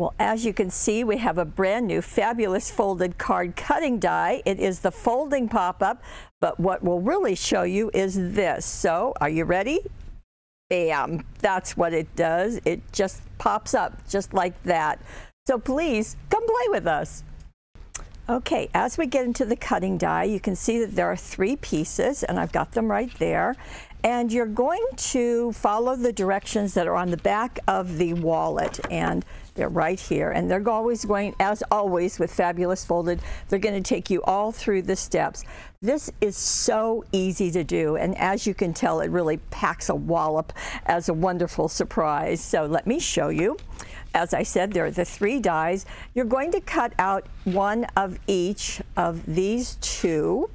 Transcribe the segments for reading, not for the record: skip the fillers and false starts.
Well, as you can see, we have a brand new fabulous folded card cutting die. It is the folding pop-up, but what we'll really show you is this. So, are you ready? Bam! That's what it does. It just pops up just like that. So please, come play with us. Okay, as we get into the cutting die, you can see that there are 3 pieces, and I've got them right there. And you're going to follow the directions that are on the back of the wallet, and they're right here. And they're always going, as always with Fabulous Folded, they're going to take you all through the steps. This is so easy to do, and as you can tell, it really packs a wallop as a wonderful surprise. So let me show you. As I said, there are the 3 dies. You're going to cut out one of each of these 2.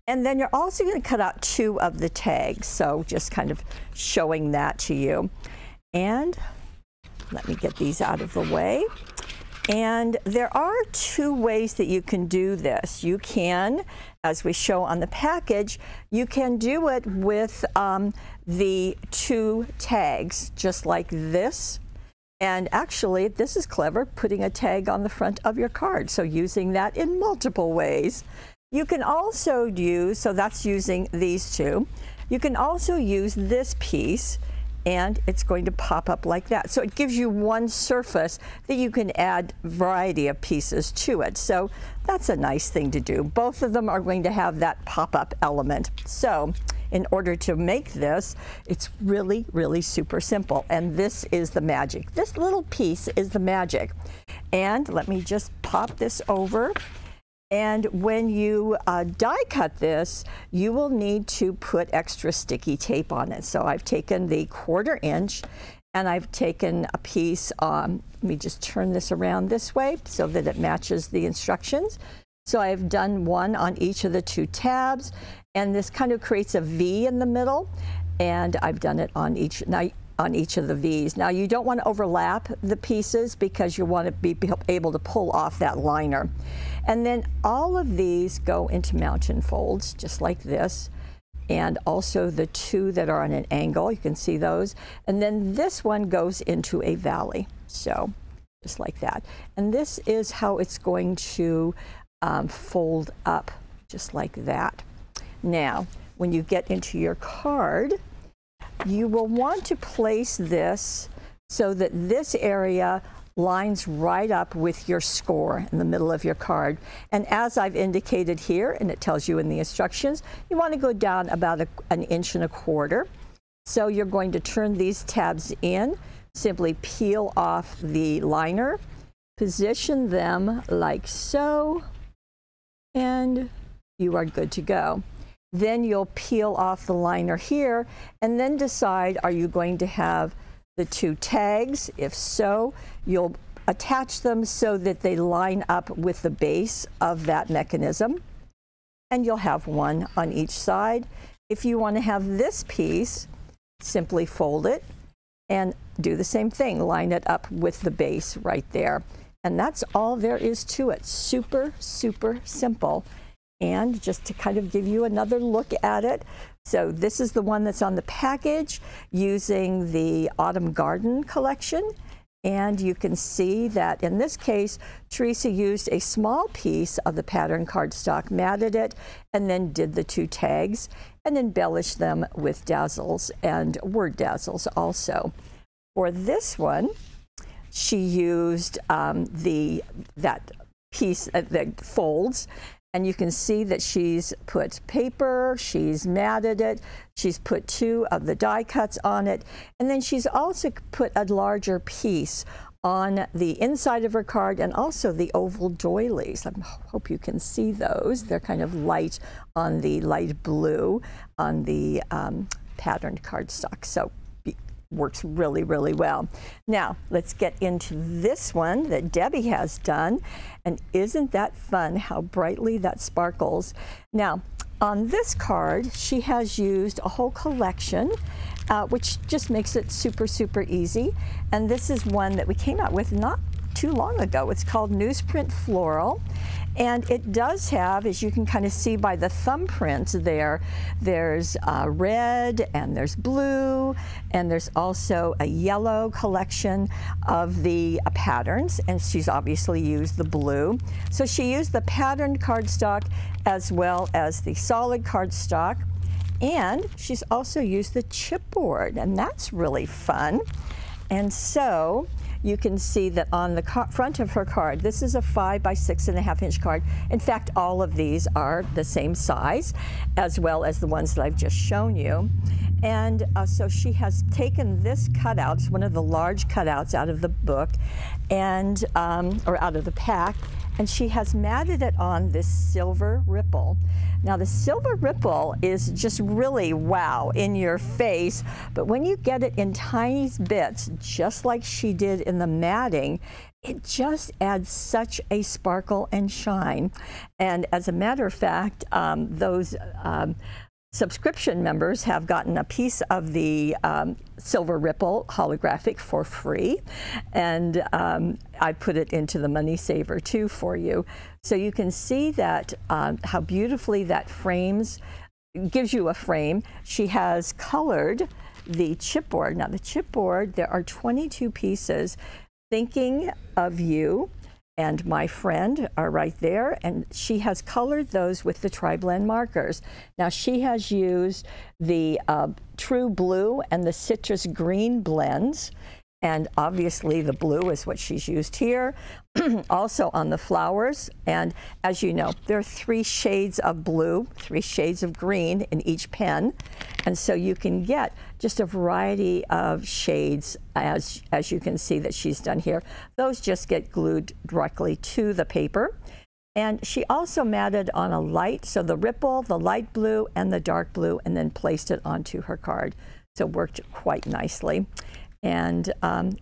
And then you're also going to cut out 2 of the tags. So just kind of showing that to you. And let me get these out of the way. And there are 2 ways that you can do this. You can, as we show on the package, you can do it with the 2 tags, just like this. And actually, this is clever, putting a tag on the front of your card. So using that in multiple ways. You can also use, so that's using these 2. You can also use this piece, and it's going to pop up like that. So it gives you one surface that you can add a variety of pieces to it. So that's a nice thing to do. Both of them are going to have that pop-up element. So in order to make this, it's really, really super simple. And this is the magic. This little piece is the magic. And let me just pop this over. And when you die cut this, you will need to put extra sticky tape on it. So I've taken the 1/4 inch and I've taken a piece, let me just turn this around this way so that it matches the instructions. So I've done one on each of the 2 tabs, and this kind of creates a V in the middle, and I've done it on each of the V's. Now you don't want to overlap the pieces because you want to be able to pull off that liner. And then all of these go into mountain folds, just like this. And also the 2 that are on an angle, you can see those. And then this one goes into a valley, so just like that. And this is how it's going to fold up, just like that. Now, when you get into your card, you will want to place this so that this area lines right up with your score in the middle of your card. And as I've indicated here, and it tells you in the instructions, you want to go down about 1.25 inches. So you're going to turn these tabs in, simply peel off the liner, position them like so, and you are good to go. Then you'll peel off the liner here and then decide, are you going to have the 2 tags? If so, you'll attach them so that they line up with the base of that mechanism, and you'll have one on each side. If you want to have this piece, simply fold it and do the same thing, line it up with the base right there. And that's all there is to it. Super, super simple. And just to kind of give you another look at it, so this is the one that's on the package using the Autumn Garden collection. And you can see that in this case, Teresa used a small piece of the pattern cardstock, matted it, and then did the 2 tags and embellished them with dazzles and word dazzles also. For this one, she used that piece that folds. And you can see that she's put paper, she's matted it, she's put 2 of the die cuts on it, and then she's also put a larger piece on the inside of her card and also the oval doilies. I hope you can see those. They're kind of light on the light blue on the patterned cardstock. So works really, really well. Now, let's get into this one that Debbie has done. And isn't that fun how brightly that sparkles? Now, on this card, she has used a whole collection, which just makes it super, super easy. And this is one that we came out with not too long ago. It's called Newsprint Floral. And it does have, as you can kind of see by the thumbprints there, there's red and there's blue, and there's also a yellow collection of the patterns, and she's obviously used the blue. So she used the patterned cardstock as well as the solid cardstock, and she's also used the chipboard, and that's really fun. And so you can see that on the front of her card, this is a 5 by 6.5 inch card. In fact, all of these are the same size, as well as the ones that I've just shown you. And so she has taken this cutout, it's one of the large cutouts out of the book, and or out of the pack, and she has matted it on this silver ripple. Now the silver ripple is just really wow, in your face, but when you get it in tiny bits, just like she did in the matting, it just adds such a sparkle and shine. And as a matter of fact, those subscription members have gotten a piece of the silver ripple holographic for free, and I put it into the Money Saver too for you. So you can see that how beautifully that frames, gives you a frame. She has colored the chipboard. Now the chipboard, there are 22 pieces. Thinking of You and My Friend are right there, and she has colored those with the tri-blend markers. Now she has used the True Blue and the Citrus Green blends, and obviously the blue is what she's used here. Also on the flowers, and as you know, there are 3 shades of blue, 3 shades of green in each pen, and so you can get just a variety of shades, as you can see that she's done here. Those just get glued directly to the paper. And she also matted on a light, so the ripple, the light blue, and the dark blue, and then placed it onto her card. So it worked quite nicely. And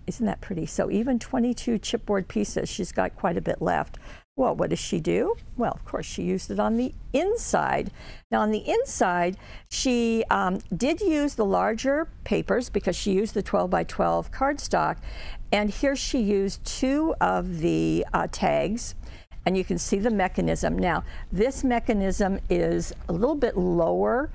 isn't that pretty? So even 22 chipboard pieces, she's got quite a bit left. Well, what does she do? Well, of course, she used it on the inside. Now, on the inside, she did use the larger papers because she used the 12 by 12 cardstock. And here she used 2 of the tags. And you can see the mechanism. Now, this mechanism is a little bit lower.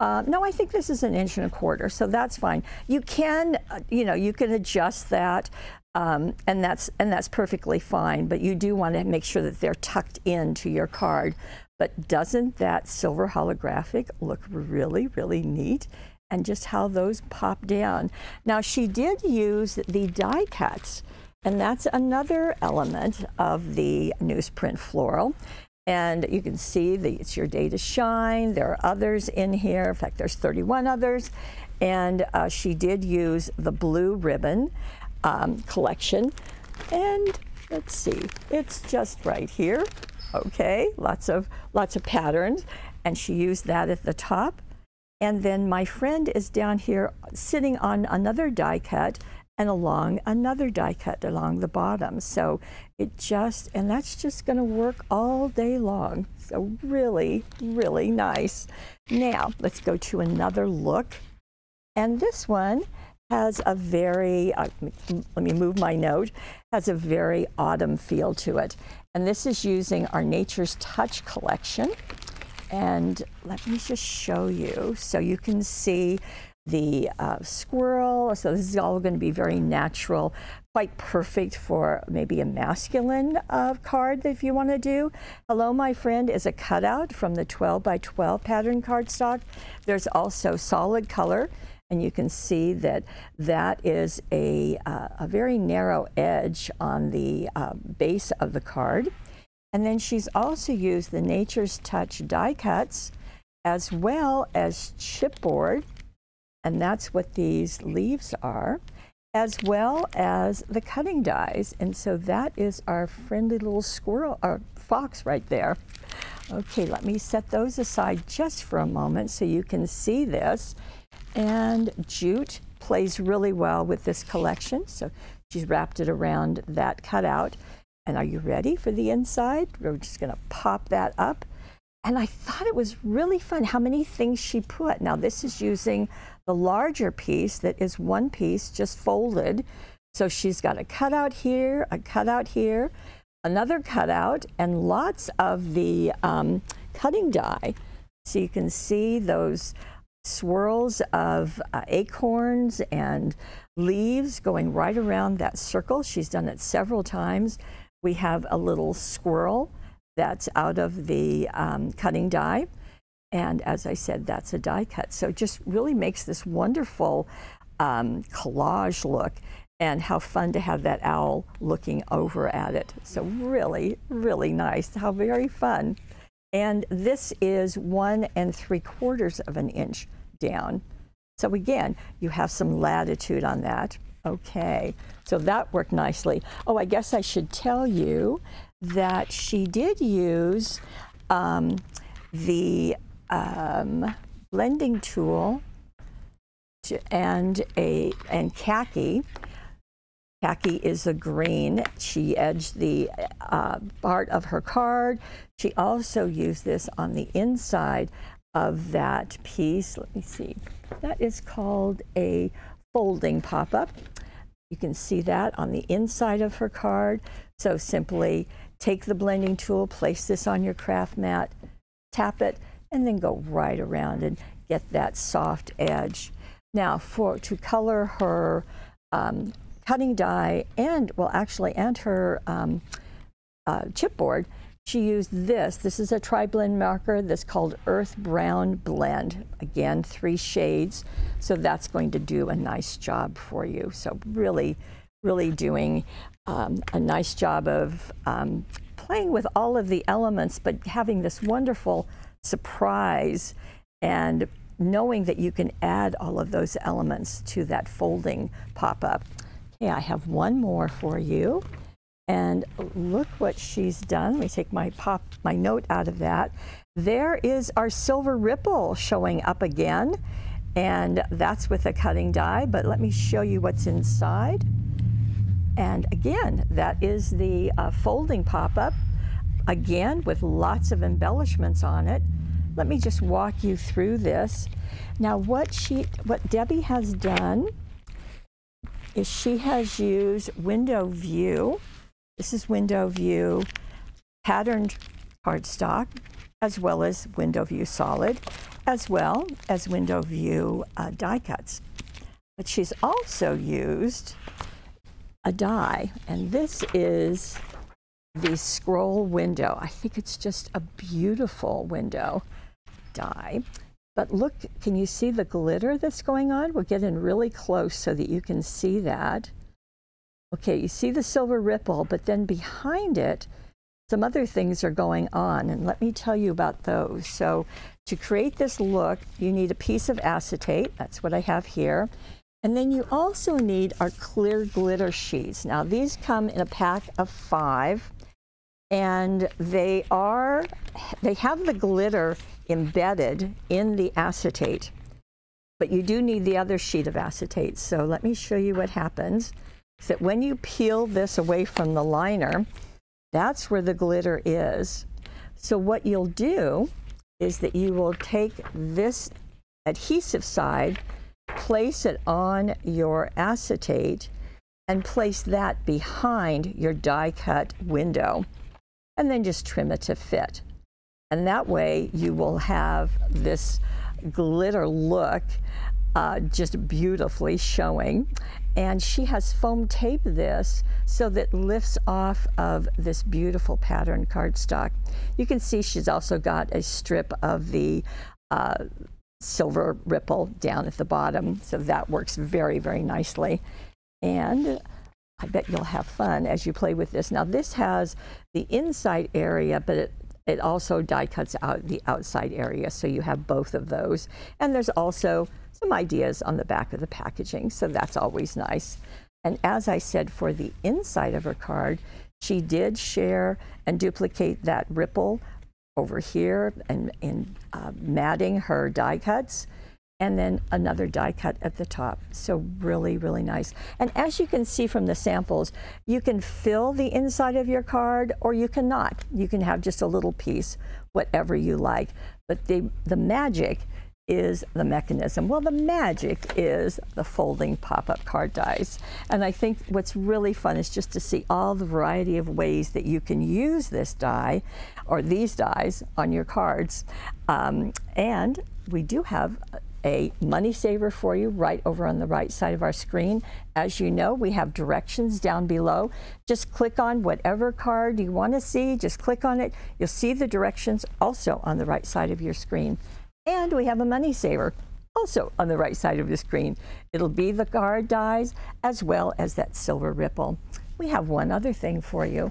No, I think this is 1 1/4 inches, so that's fine. You can, you can adjust that, and that's perfectly fine. But you do want to make sure that they're tucked into your card. But doesn't that silver holographic look really, really neat? And just how those pop down. Now she did use the die cuts, and that's another element of the newsprint floral. And you can see that it's your day to shine. There are others in here. In fact, there's 31 others. And she did use the blue ribbon collection. And let's see, it's just right here. Okay, lots of patterns. And she used that at the top. And then My Friend is down here sitting on another die cut and along another die cut along the bottom. So it just, and that's just going to work all day long. So really, really nice. Now let's go to another look. And this one has a very, let me move my note, has a very autumn feel to it. And this is using our Nature's Touch collection. And let me just show you so you can see the squirrel. So this is all going to be very natural, quite perfect for maybe a masculine card if you want to do. Hello, My Friend is a cutout from the 12 by 12 pattern cardstock. There's also solid color, and you can see that that is a very narrow edge on the base of the card. And then she's also used the Nature's Touch die cuts as well as chipboard, and that's what these leaves are, as well as the cutting dies. And so that is our friendly little squirrel, or fox right there. Okay, let me set those aside just for a moment so you can see this. And jute plays really well with this collection. So she's wrapped it around that cutout. And are you ready for the inside? We're just gonna pop that up. And I thought it was really fun how many things she put. Now this is using the larger piece that is one piece just folded So she's got a cutout here, a cutout here, another cutout, and lots of the cutting die. So you can see those swirls of acorns and leaves going right around that circle. She's done it several times. We have a little squirrel that's out of the cutting die. And as I said, that's a die cut. So it just really makes this wonderful collage look. And how fun to have that owl looking over at it. So really, really nice. How very fun. And this is 1 3/4 of an inch down. So again, you have some latitude on that. Okay, so that worked nicely. Oh, I guess I should tell you that she did use the blending tool and khaki. Khaki is a green. She edged the part of her card. She also used this on the inside of that piece. Let me see. That is called a folding pop-up. You can see that on the inside of her card. So simply take the blending tool, place this on your craft mat, tap it, and then go right around and get that soft edge. Now, to color her cutting die and her chipboard, she used this. This is a tri-blend marker that's called Earth Brown Blend. Again, 3 shades. So that's going to do a nice job for you. So really, really doing a nice job of playing with all of the elements, but having this wonderful surprise and knowing that you can add all of those elements to that folding pop-up. Okay, I have one more for you. And look what she's done. Let me take my note out of that. There is our silver ripple showing up again. And that's with a cutting die, but let me show you what's inside. And again, that is the folding pop-up, again with lots of embellishments on it. Let me just walk you through this. Now what Debbie has done is she has used Window View. This is Window View patterned cardstock, as well as Window View solid, as well as Window View die cuts. But she's also used a die, and this is the scroll window. I think it's just a beautiful window die. But look, can you see the glitter that's going on? We're getting really close so that you can see that. Okay, you see the silver ripple, but then behind it, some other things are going on, and let me tell you about those. So to create this look, you need a piece of acetate. That's what I have here. And then you also need our clear glitter sheets. Now these come in a pack of 5, and they have the glitter embedded in the acetate, but you do need the other sheet of acetate. So let me show you what happens. Is that when you peel this away from the liner, that's where the glitter is. So what you'll do is that you will take this adhesive side, place it on your acetate, and place that behind your die cut window, and then just trim it to fit. And that way you will have this glitter look just beautifully showing. And she has foam taped this so that it lifts off of this beautiful pattern cardstock. You can see she's also got a strip of the silver ripple down at the bottom. So that works very, very nicely. And I bet you'll have fun as you play with this. Now this has the inside area, but it also die cuts out the outside area. So you have both of those. And there's also some ideas on the back of the packaging, so that's always nice. And as I said, for the inside of her card, she did share and duplicate that ripple over here and matting her die cuts, and then another die cut at the top. So really, really nice. And as you can see from the samples, you can fill the inside of your card or you cannot. You can have just a little piece, whatever you like. But the magic is the mechanism? Well, the magic is the folding pop-up card dies. And I think what's really fun is just to see all the variety of ways that you can use this die or these dies on your cards. And we do have a money saver for you right over on the right side of our screen. As you know, we have directions down below. Just click on whatever card you want to see, just click on it. You'll see the directions also on the right side of your screen. And we have a money saver also on the right side of the screen. It'll be the card dies as well as that silver ripple. We have one other thing for you.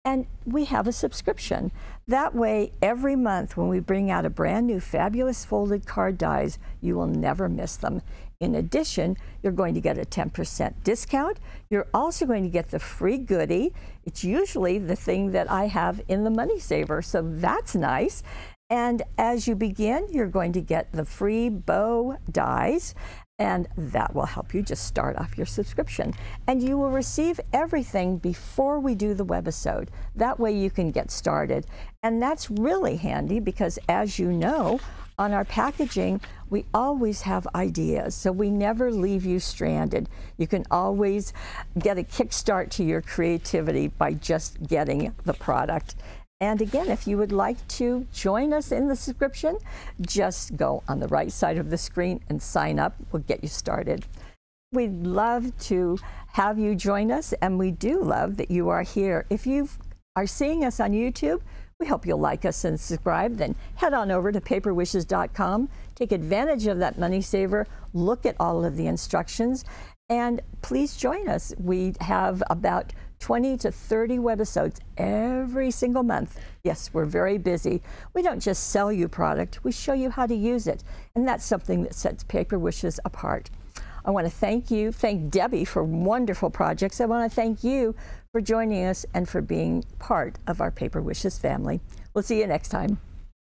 And we have a subscription. That way, every month when we bring out a brand new fabulous folded card dies, you will never miss them. In addition, you're going to get a 10% discount. You're also going to get the free goodie. It's usually the thing that I have in the money saver, so that's nice. And as you begin, you're going to get the free bow dies, and that will help you just start off your subscription. And you will receive everything before we do the webisode. That way you can get started. And that's really handy because, as you know, on our packaging, we always have ideas, so we never leave you stranded. You can always get a kickstart to your creativity by just getting the product. And again, if you would like to join us in the subscription, just go on the right side of the screen and sign up. We'll get you started. We'd love to have you join us, and we do love that you are here. If you are seeing us on YouTube, we hope you'll like us and subscribe. Then head on over to paperwishes.com, take advantage of that money saver, look at all of the instructions, and please join us. We have about 20 to 30 webisodes every single month. Yes, we're very busy. We don't just sell you product, we show you how to use it. And that's something that sets Paper Wishes apart. I want to thank Debbie for wonderful projects. I want to thank you for joining us and for being part of our Paper Wishes family. We'll see you next time.